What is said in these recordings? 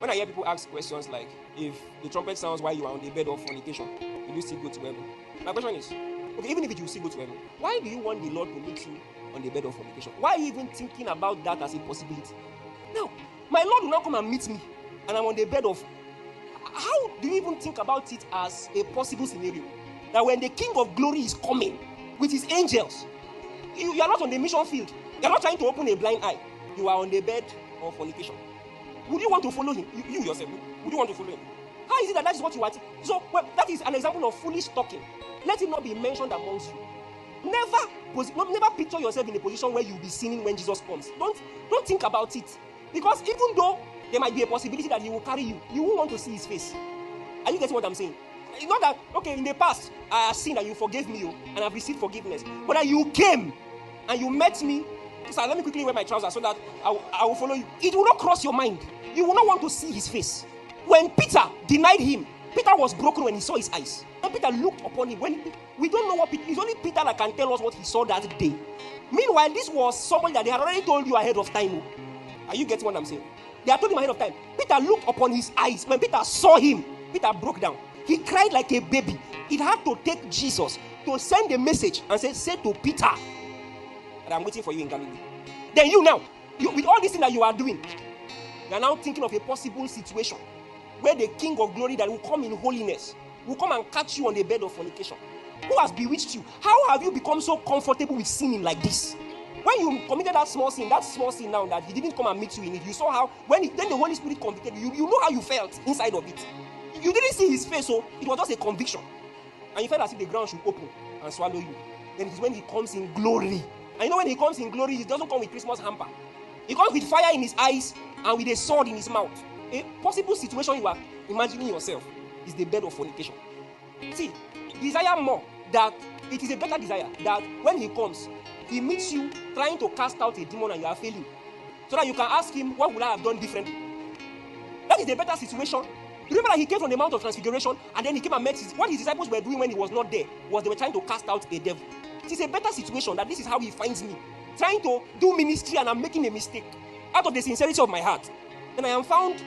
When I hear people ask questions like, if the trumpet sounds while you are on the bed of fornication, will you still go to heaven? My question is, okay, even if you still go to heaven, why do you want the Lord to meet you on the bed of fornication? Why are you even thinking about that as a possibility? Now, my Lord will not come and meet me, and I'm on the bed of... How do you even think about it as a possible scenario? That when the King of Glory is coming with his angels, you are not on the mission field. You are not trying to open a blind eye. You are on the bed of fornication. Would you want to follow him? You yourself, would you want to follow him? How is it that is what you are? So, well, that is an example of foolish talking. Let it not be mentioned amongst you. Never picture yourself in a position where you'll be sinning when Jesus comes. Don't think about it. Because even though there might be a possibility that he will carry you, you won't want to see his face. Are you getting what I'm saying? It's not that, okay, in the past, I have sinned and you forgave me, and I've received forgiveness. But that you came and you met me. So let me quickly wear my trousers so that I will follow you. It will not cross your mind. You will not want to see his face. When Peter denied him, Peter was broken when he saw his eyes. And Peter looked upon him. We don't know what Peter... It's only Peter that can tell us what he saw that day. Meanwhile, this was somebody that they had already told you ahead of time. Are you getting what I'm saying? They had told him ahead of time. Peter looked upon his eyes. When Peter saw him, Peter broke down. He cried like a baby. It had to take Jesus to send a message and say to Peter that I'm waiting for you in Galilee. Then you now, with all this thing that you are doing, you are now thinking of a possible situation where the King of Glory that will come in holiness will come and catch you on the bed of fornication. Who has bewitched you? How have you become so comfortable with sinning like this? When you committed that small sin now that he didn't come and meet you in it, you saw how, then the Holy Spirit convicted you, you know how you felt inside of it. You didn't see his face, so it was just a conviction. And you felt as if the ground should open and swallow you. Then it's when he comes in glory. And you know when he comes in glory, he doesn't come with Christmas hamper. He comes with fire in his eyes and with a sword in his mouth. A possible situation you are imagining yourself is the bed of fornication. See, desire more that it is a better desire that when he comes, he meets you trying to cast out a demon and you are failing. So that you can ask him, what would I have done differently? That is a better situation. Remember that he came from the Mount of Transfiguration and then he came and met what his disciples were doing when he was not there was they were trying to cast out a devil. It is a better situation that this is how he finds me. Trying to do ministry and I'm making a mistake. Out of the sincerity of my heart. Then I am found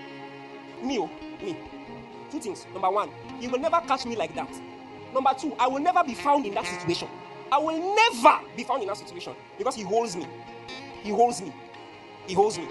me. Two things. Number one, he will never catch me like that. Number two, I will never be found in that situation. I will never be found in that situation because he holds me. He holds me. He holds me.